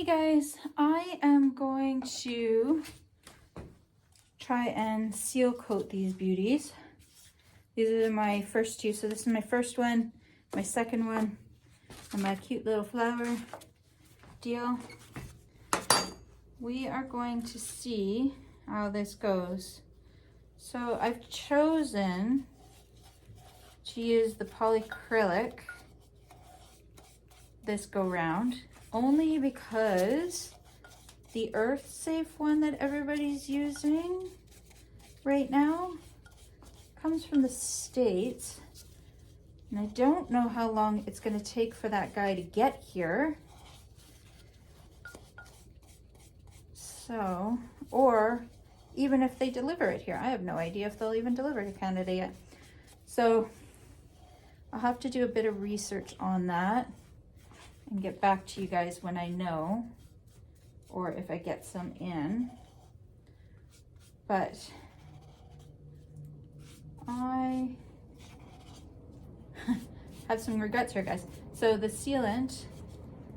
Hey guys, I am going to try and seal coat these beauties. These are my first two. So this is my first one, my second one, and my cute little flower deal. We are going to see how this goes. So I've chosen to use the polyacrylic this go round only because the earth safe one that everybody's using right now comes from the States, and I don't know how long it's going to take for that guy to get here. So, or even if they deliver it here, I have no idea if they'll even deliver to Canada yet. So I'll have to do a bit of research on that and get back to you guys when I know, or if I get some in. But I have some regrets here, guys. So the sealant,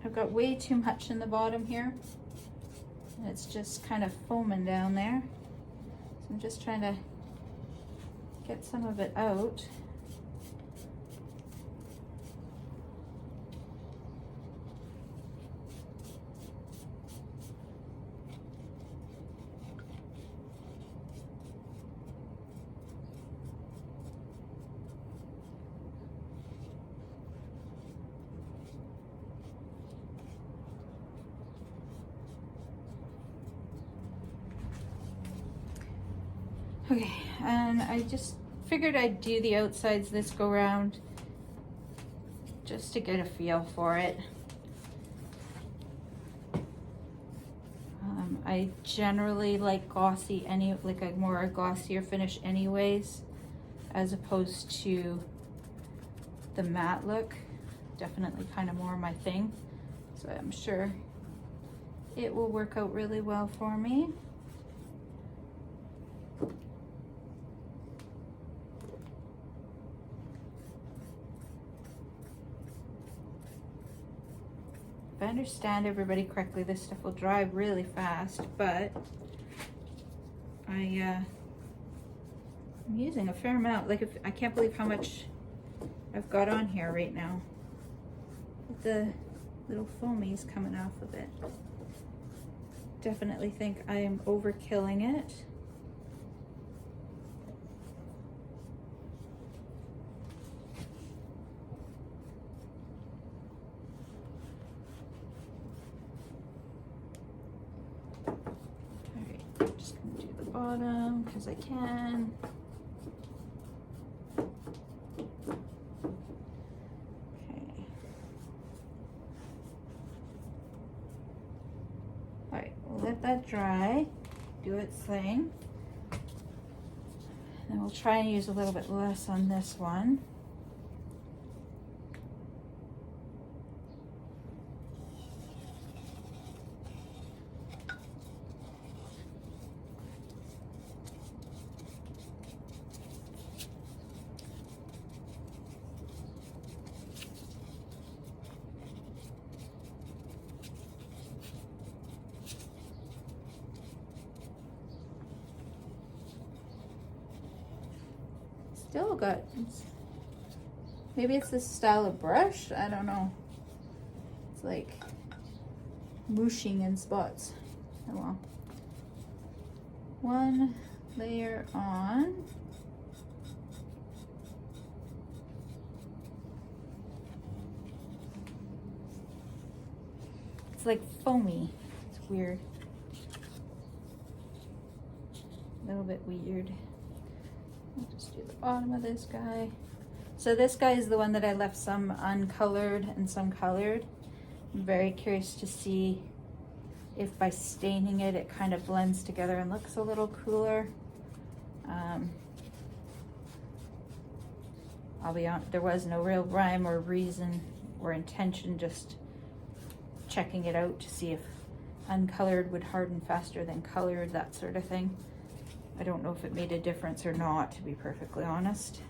I've got way too much in the bottom here, and it's just kind of foaming down there. So I'm just trying to get some of it out. Okay, and I just figured I'd do the outsides this go round just to get a feel for it. I generally like glossy, like a more glossier finish anyways, as opposed to the matte look. Definitely kind of more my thing. So I'm sure it will work out really well for me. If I understand everybody correctly, this stuff will dry really fast, but I'm using a fair amount. Like, I can't believe how much I've got on here right now. With the little foamies coming off of it. Definitely think I'm overkilling it. Bottom because I can. Okay. All right, we'll let that dry, do its thing. And we'll try and use a little bit less on this one. Still got, maybe it's this style of brush, I don't know. It's like mooshing in spots. Oh well. One layer on. It's like foamy. It's weird. A little bit weird. I'll just do the bottom of this guy. So this guy is the one that I left some uncolored and some colored. I'm very curious to see if by staining it, it kind of blends together and looks a little cooler. I'll be honest, there was no real rhyme or reason or intention, just checking it out to see if uncolored would harden faster than colored, that sort of thing. I don't know if it made a difference or not, to be perfectly honest.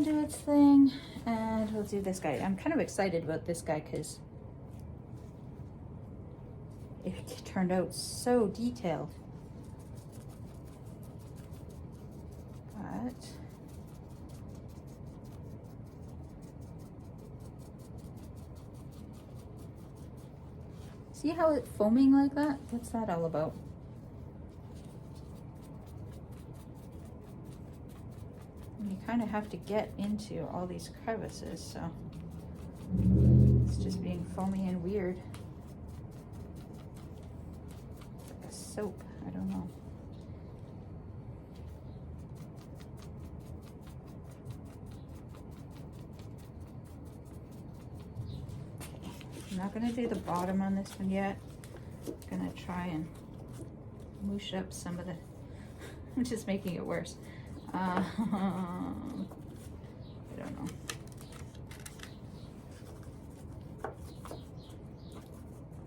that do its thing, and we'll do this guy. I'm kind of excited about this guy because it turned out so detailed. But see how it's foaming like that? What's that all about? You kind of have to get into all these crevices, so it's just being foamy and weird. It's like a soap, I don't know. I'm not gonna do the bottom on this one yet. I'm gonna try and moosh up some of the, I'm just making it worse. I don't know.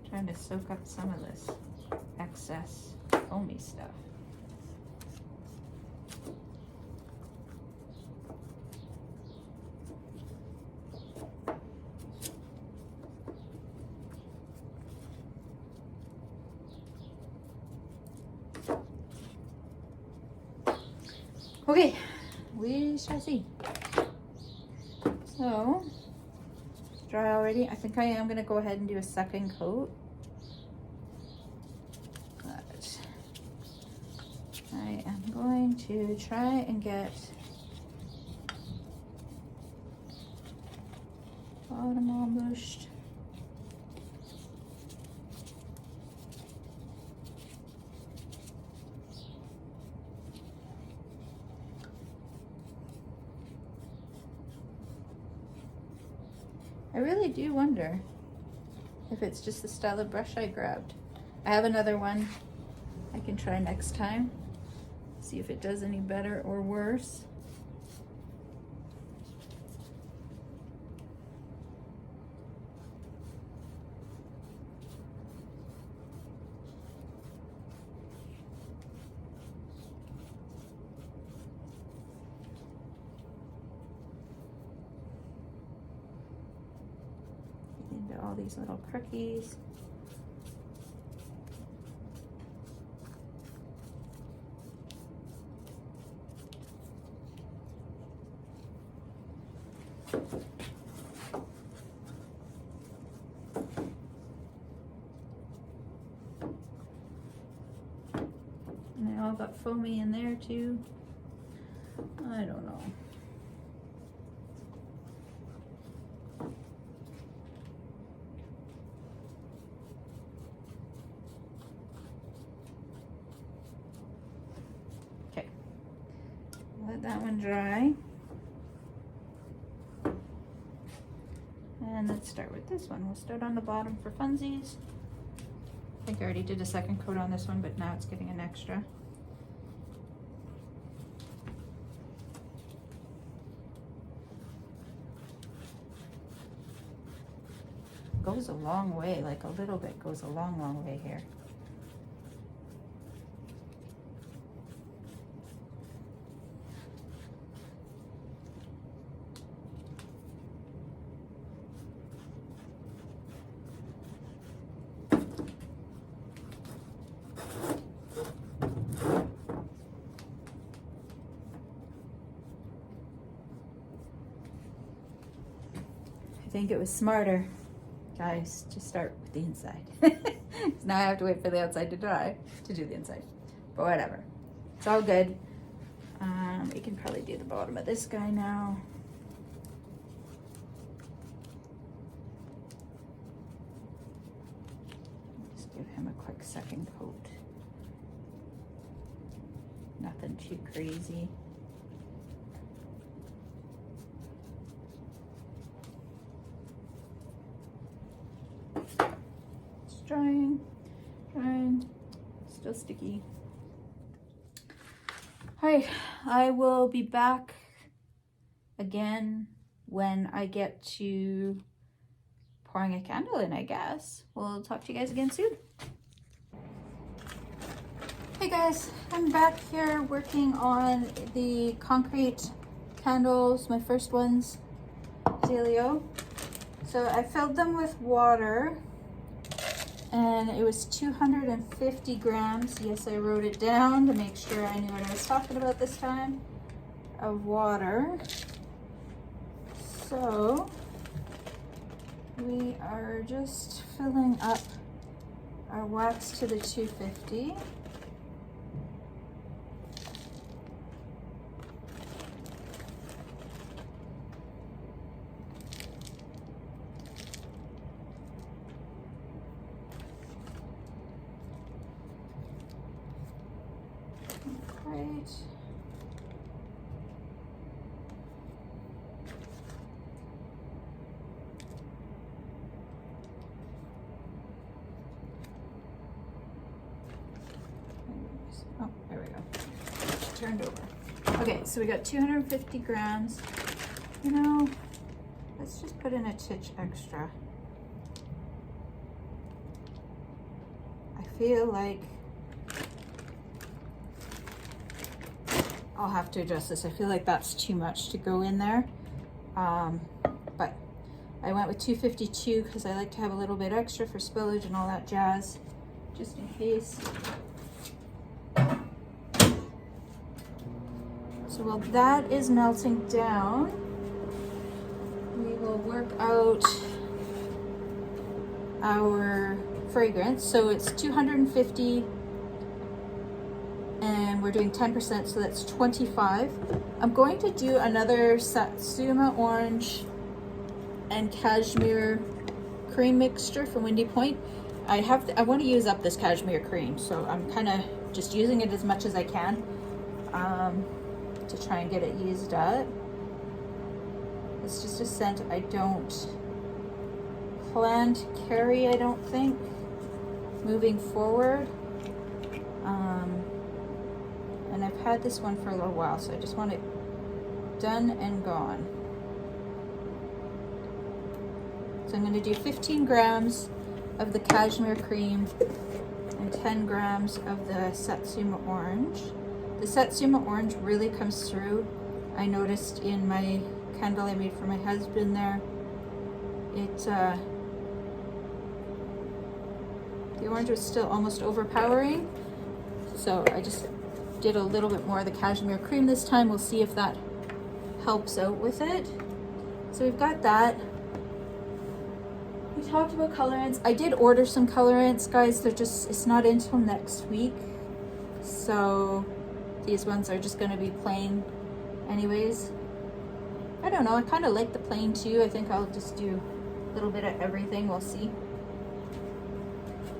Trying to soak up some of this excess foamy stuff. Okay, we shall see. So, it's dry already. I think I am going to go ahead and do a second coat. But I am going to try and get bottom all mooshed. I really do wonder if it's just the style of brush I grabbed. I have another one I can try next time, see if it does any better or worse. Into all these little crookies. And they all got foamy in there too. I don't know. Okay, let that one dry. And let's start with this one. We'll start on the bottom for funsies. I think I already did a second coat on this one, but now it's getting an extra. Goes a long way, like a little bit goes a long, long way here. I think it was smarter, guys, to start with the inside. Now I have to wait for the outside to dry to do the inside, but whatever, it's all good. We can probably do the bottom of this guy now. Just give him a quick second coat. Nothing too crazy. Drying, still sticky. All right, I will be back again when I get to pouring a candle in, I guess. We'll talk to you guys again soon. Hey guys, I'm back here working on the concrete candles, my first ones, Zaleo. So I filled them with water, and it was 250 grams. Yes, I wrote it down to make sure I knew what I was talking about this time, of water. So we are just filling up our wax to the 250. Right. Oh, there we go. Turned over. Okay, so we got 250 grams. You know, let's just put in a titch extra. I feel like I'll have to adjust this. I feel like that's too much to go in there. But I went with 252 because I like to have a little bit extra for spillage and all that jazz, just in case. So while that is melting down, we will work out our fragrance. So it's 250 and we're doing 10%, so that's 25. I'm going to do another Satsuma orange and cashmere cream mixture from Windy Point. I want to use up this cashmere cream, so I'm kind of just using it as much as I can to try and get it used up. It's just a scent I don't plan to carry, I don't think, moving forward. And I've had this one for a little while, so I just want it done and gone. So I'm going to do 15 grams of the cashmere cream and 10 grams of the Satsuma orange. The Satsuma orange really comes through. I noticed in my candle I made for my husband there, the orange was still almost overpowering. So I just did a little bit more of the cashmere cream this time. We'll see if that helps out with it. So we've got that. We talked about colorants. I did order some colorants, guys. It's not until next week. So these ones are just gonna be plain anyways. I don't know, I kind of like the plain too. I think I'll just do a little bit of everything. We'll see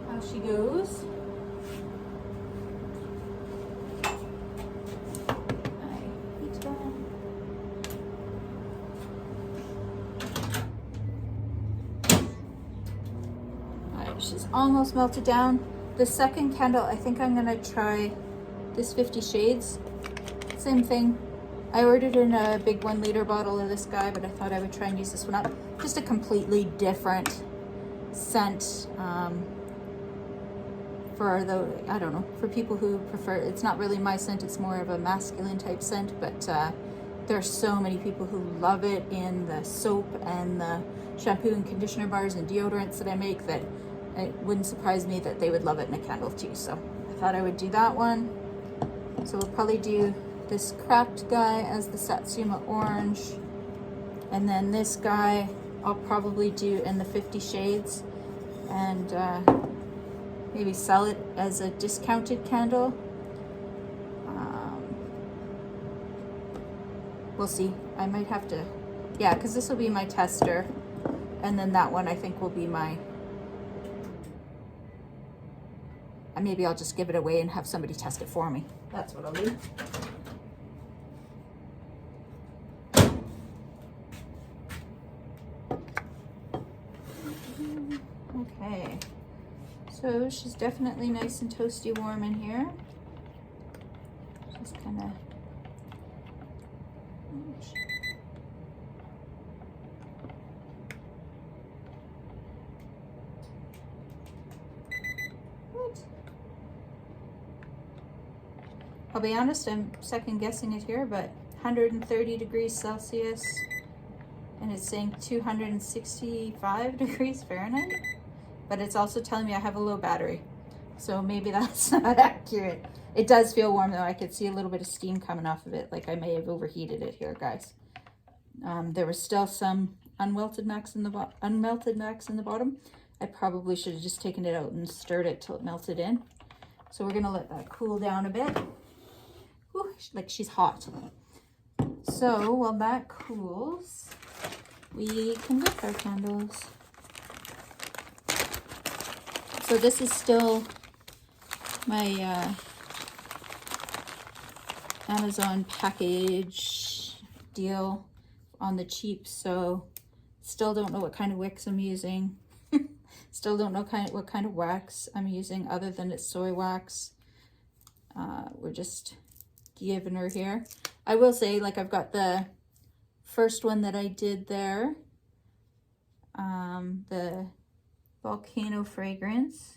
how she goes. She's almost melted down. The second candle, I think I'm gonna try this 50 Shades. Same thing. I ordered in a big 1 liter bottle of this guy, but I thought I would try and use this one up. Just a completely different scent for the, I don't know, for people who prefer, it's not really my scent, it's more of a masculine type scent, but there are so many people who love it in the soap and the shampoo and conditioner bars and deodorants that I make, that it wouldn't surprise me that they would love it in a candle too. So I thought I would do that one. So we'll probably do this cracked guy as the Satsuma orange, and then this guy I'll probably do in the 50 Shades, and maybe sell it as a discounted candle. We'll see. I might have to, yeah, because this will be my tester, and then that one I think will be my, maybe I'll just give it away and have somebody test it for me. That's what I'll do. Okay, so she's definitely nice and toasty warm in here. Just kind of, I'll be honest, I'm second guessing it here, but 130 degrees Celsius, and it's saying 265 degrees Fahrenheit, but it's also telling me I have a low battery, so maybe that's not accurate. It does feel warm though. I could see a little bit of steam coming off of it, like I may have overheated it here, guys. There was still some unmelted wax in the bottom. I probably should have just taken it out and stirred it till it melted in. So we're gonna let that cool down a bit. Ooh, like she's hot. So while that cools, we can whip our candles. So this is still my Amazon package deal on the cheap, so still don't know what kind of wicks I'm using. Still don't know what kind of wax I'm using other than it's soy wax. We're just giving her here. I will say, like, I've got the first one that I did there, the volcano fragrance.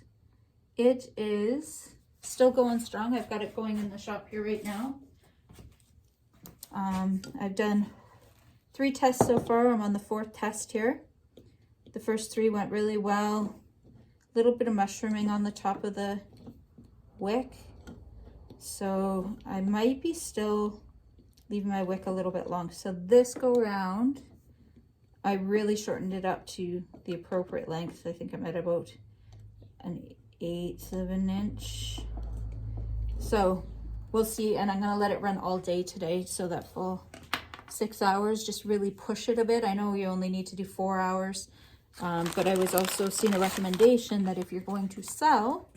It is still going strong. I've got it going in the shop here right now. I've done 3 tests so far. I'm on the 4th test here. The first 3 went really well. A little bit of mushrooming on the top of the wick. So I might be still leaving my wick a little bit long. So this go round, I really shortened it up to the appropriate length. I think I'm at about an 1/8 of an inch. So we'll see, and I'm gonna let it run all day today, so that full 6 hours, just really push it a bit. I know you only need to do 4 hours, but I was also seeing a recommendation that if you're going to sell,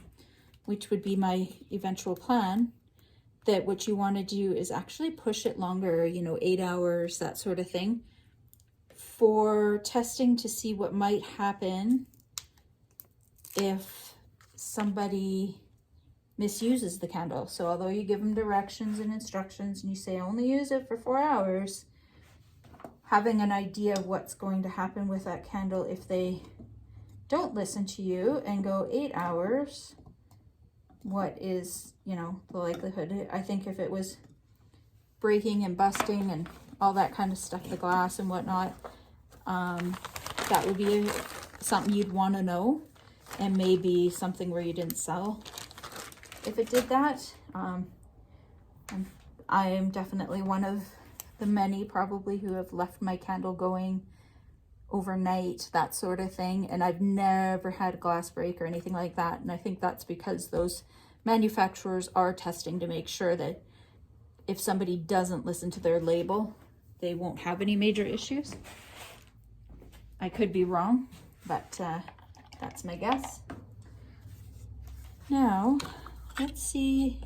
which would be my eventual plan, that what you want to do is actually push it longer, you know, 8 hours, that sort of thing, for testing to see what might happen if somebody misuses the candle. So although you give them directions and instructions and you say only use it for 4 hours, having an idea of what's going to happen with that candle if they don't listen to you and go 8 hours, what is, you know, the likelihood. I think if it was breaking and busting and all that kind of stuff, the glass and whatnot, that would be something you'd want to know, and maybe something where you didn't sell if it did that. I am definitely one of the many probably who have left my candle going overnight, that sort of thing, and I've never had a glass break or anything like that. And I think that's because those manufacturers are testing to make sure that if somebody doesn't listen to their label, they won't have any major issues. I could be wrong, but that's my guess. Now let's see,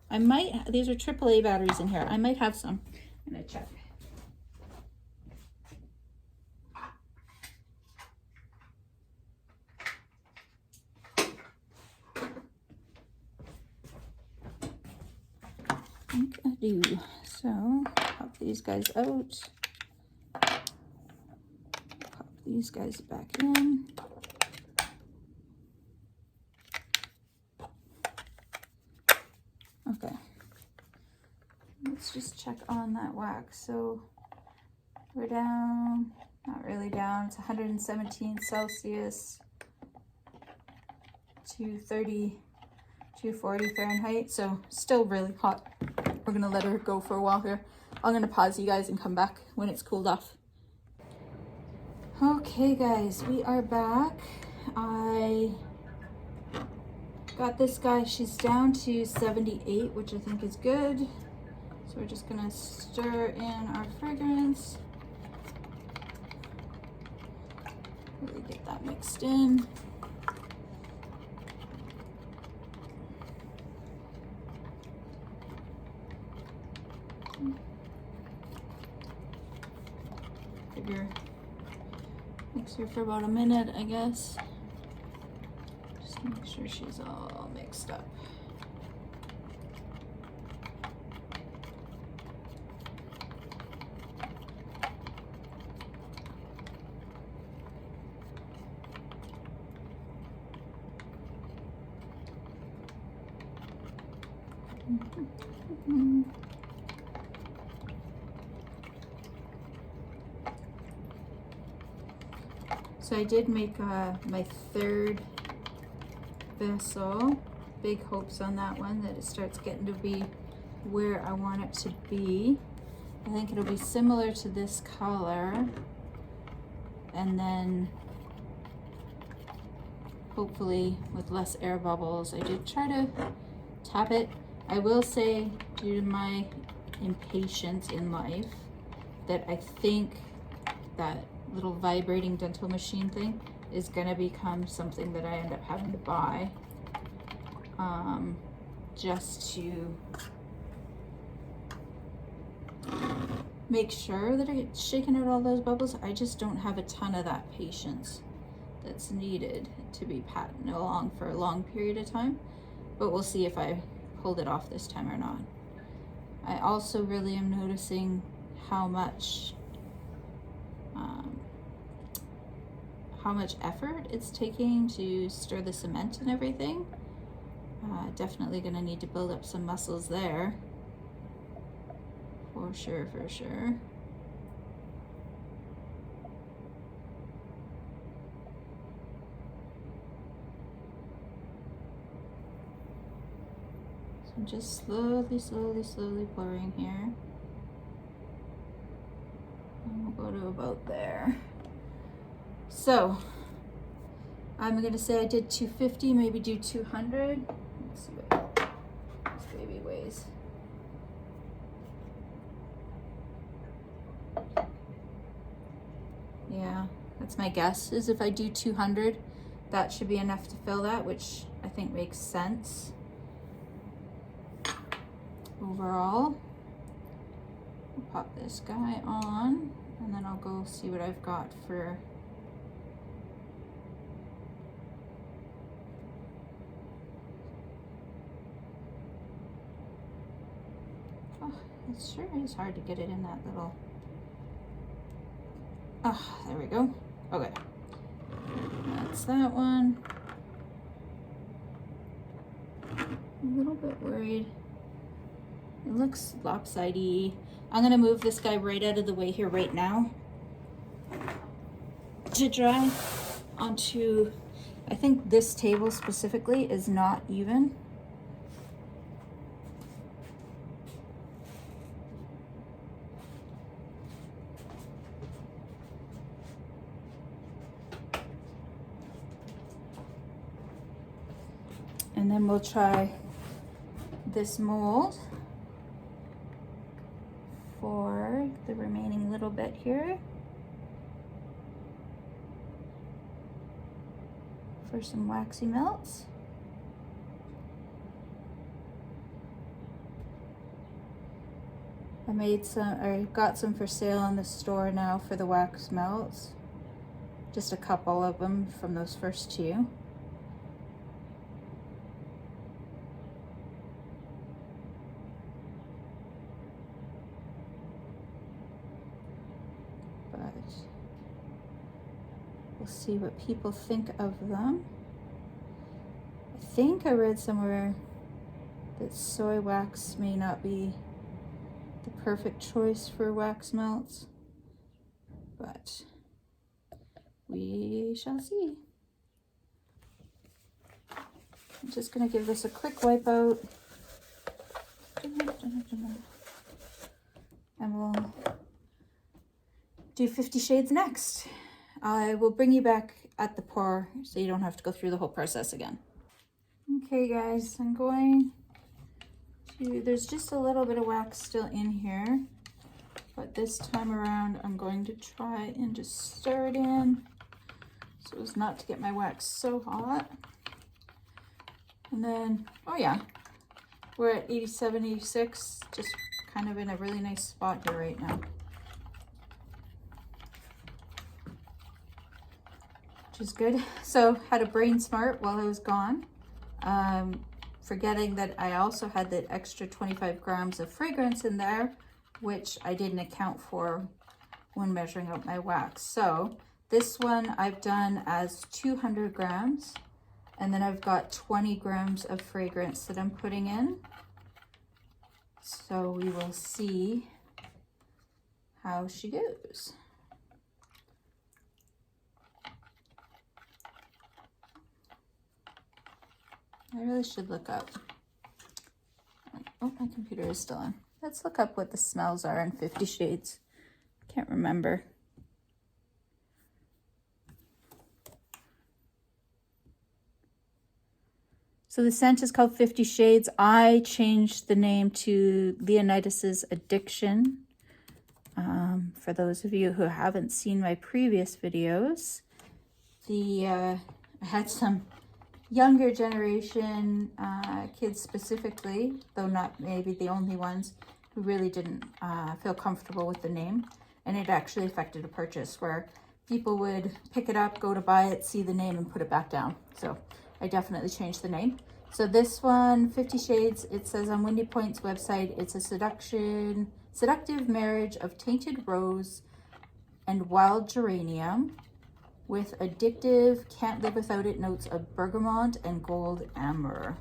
I might, these are AAA batteries in here, I might have some. I'm gonna check. I think I do. So pop these guys out, pop these guys back in. Okay, let's just check on that wax. So we're down, not really down, it's 117 Celsius, 230, 240 Fahrenheit, so still really hot. We're gonna let her go for a while here. I'm gonna pause you guys and come back when it's cooled off. Okay guys, we are back. I got this guy, she's down to 78, which I think is good. So we're just gonna stir in our fragrance. Really get that mixed in. Figure mix her for about a minute, I guess. Just make sure she's all mixed up. So I did make my third vessel. Big hopes on that one that it starts getting to be where I want it to be. I think it'll be similar to this color, and then hopefully with less air bubbles. I did try to tap it. I will say, due to my impatience in life, that I think that little vibrating dental machine thing is gonna become something that I end up having to buy, just to make sure that it's shaking out all those bubbles. I just don't have a ton of that patience that's needed to be patting along for a long period of time, but we'll see if I pulled it off this time or not. I also really am noticing how much effort it's taking to stir the cement and everything. Definitely gonna need to build up some muscles there. For sure, for sure. So I'm just slowly pouring here. And we'll go to about there. So I'm gonna say I did 250, maybe do 200. Let's see what this baby weighs. Yeah, that's my guess, is if I do 200, that should be enough to fill that, which I think makes sense overall. I'll pop this guy on, and then I'll go see what I've got for it sure is hard to get it in that little. Ah, there we go. Okay, that's that one. A little bit worried. It looks lopsided. I'm gonna move this guy right out of the way here right now to dry onto, I think this table specifically is not even. And then we'll try this mold for the remaining little bit here for some waxy melts. I got some for sale in the store now for the wax melts. Just a couple of them from those first two. We'll see what people think of them. I think I read somewhere that soy wax may not be the perfect choice for wax melts, but we shall see. I'm just gonna give this a quick wipe out. And we'll do 50 shades next. I will bring you back at the pour so you don't have to go through the whole process again. Okay guys, I'm going to, there's just a little bit of wax still in here, but this time around I'm going to try and just stir it in so as not to get my wax so hot. And then, oh yeah, we're at 87, 86, just kind of in a really nice spot here right now. Which is good. So had a brain smart while I was gone, forgetting that I also had the extra 25 grams of fragrance in there, which I didn't account for when measuring out my wax. So this one I've done as 200 grams, and then I've got 20 grams of fragrance that I'm putting in. So we will see how she goes. I really should look up. Oh, my computer is still on. Let's look up what the smells are in 50 Shades. Can't remember. So the scent is called 50 Shades. I changed the name to Leonidas's Addiction. For those of you who haven't seen my previous videos, I had some younger generation kids specifically, though not maybe the only ones, who really didn't feel comfortable with the name. And it actually affected a purchase where people would pick it up, go to buy it, see the name, and put it back down. So I definitely changed the name. So this one, 50 Shades, it says on Windy Point's website, it's a seductive marriage of tainted rose and wild geranium with addictive, can't live without it notes of bergamot and gold amber.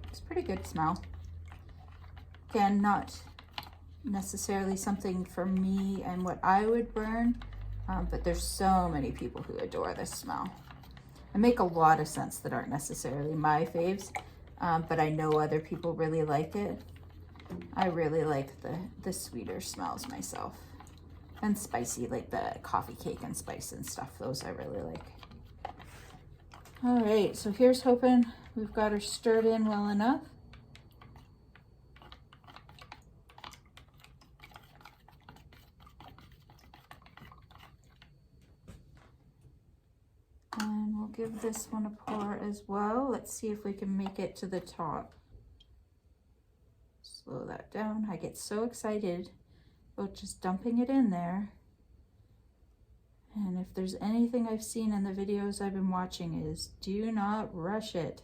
It's a pretty good smell. Again, not necessarily something for me and what I would burn, but there's so many people who adore this smell. I make a lot of scents that aren't necessarily my faves, but I know other people really like it. I really like the sweeter smells myself. And spicy, like the coffee cake and spice and stuff. Those I really like. All right, so here's hoping we've got her stirred in well enough. And we'll give this one a pour as well. Let's see if we can make it to the top. Slow that down. I get so excited about just dumping it in there. And if there's anything I've seen in the videos I've been watching is do not rush it.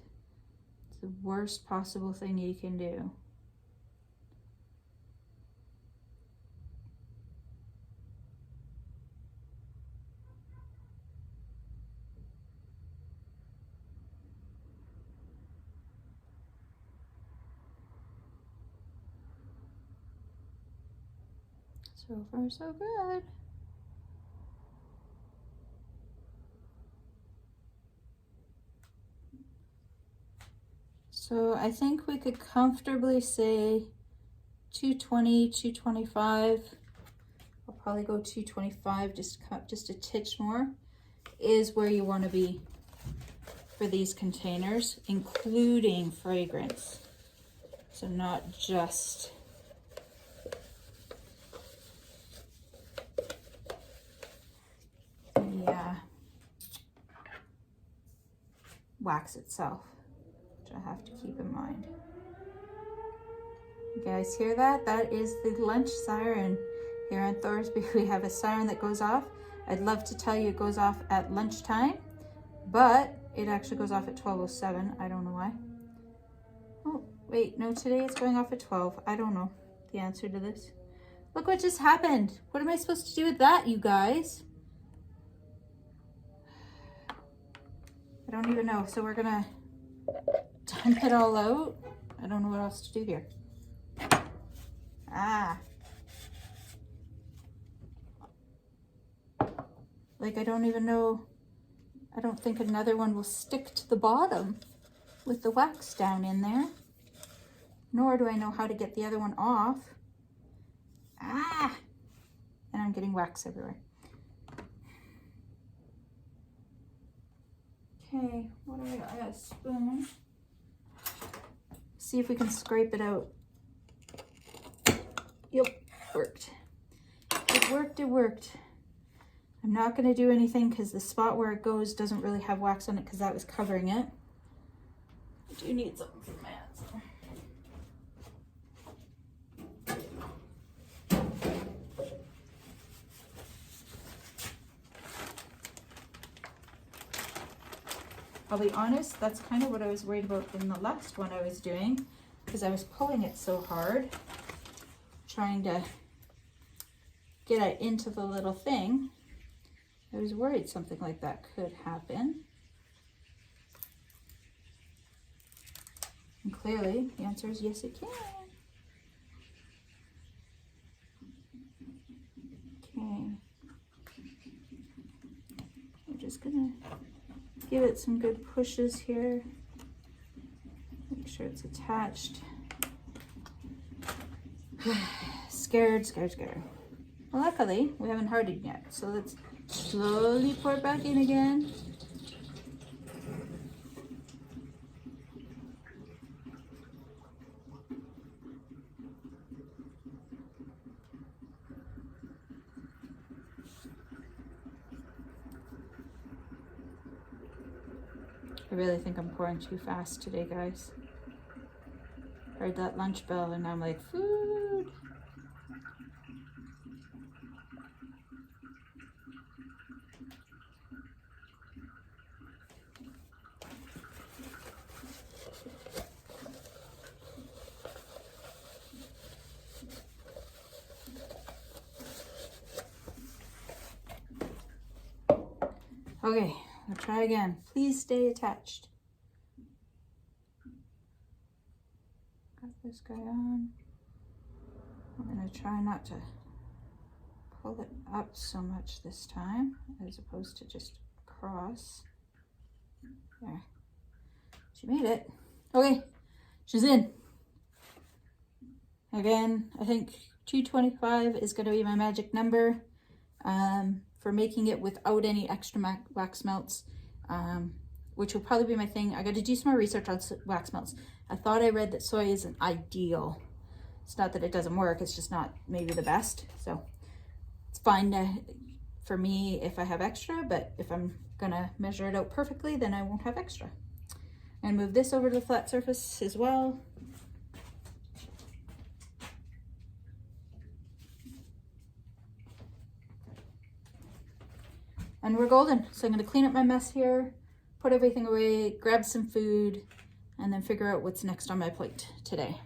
It's the worst possible thing you can do. So far, so good. So I think we could comfortably say 220, 225. I'll probably go 225, just a titch more, is where you want to be for these containers, including fragrance. So not just the wax itself, which I have to keep in mind. You guys hear that? That is the lunch siren. Here on Thorsby, we have a siren that goes off. I'd love to tell you it goes off at lunchtime, but it actually goes off at 12:07. I don't know why. Oh, wait, no, today it's going off at 12. I don't know the answer to this. Look what just happened. What am I supposed to do with that, you guys? I don't even know. So we're gonna dump it all out. I don't know what else to do here. Like, I don't even know. I don't think another one will stick to the bottom with the wax down in there. Nor do I know how to get the other one off. And I'm getting wax everywhere. Okay, what do I got? I got a spoon. See if we can scrape it out. Yep, worked. It worked, it worked. I'm not gonna do anything because the spot where it goes doesn't really have wax on it because that was covering it. I do need something for my hands though. I'll be honest, that's kind of what I was worried about in the last one I was doing because I was pulling it so hard, trying to get it into the little thing. I was worried something like that could happen. And clearly, the answer is yes, it can. Okay. We're just gonna give it some good pushes here. Make sure it's attached. Scared. Well, luckily, we haven't hardened yet. So let's slowly pour it back in again. I really think I'm pouring too fast today, guys. Heard that lunch bell and I'm like, food. Okay, we'll try again. Please stay attached. Got this guy on. I'm gonna try not to pull it up so much this time, as opposed to just across. There. She made it. Okay, she's in. Again, I think 225 is gonna be my magic number. For making it without any extra wax melts, which will probably be my thing. I got to do some more research on wax melts. I thought I read that soy isn't ideal. It's not that it doesn't work, it's just not maybe the best. So it's fine for me if I have extra, but if I'm gonna measure it out perfectly, then I won't have extra. And move this over to the flat surface as well. And we're golden. So I'm gonna clean up my mess here, put everything away, grab some food, and then figure out what's next on my plate today.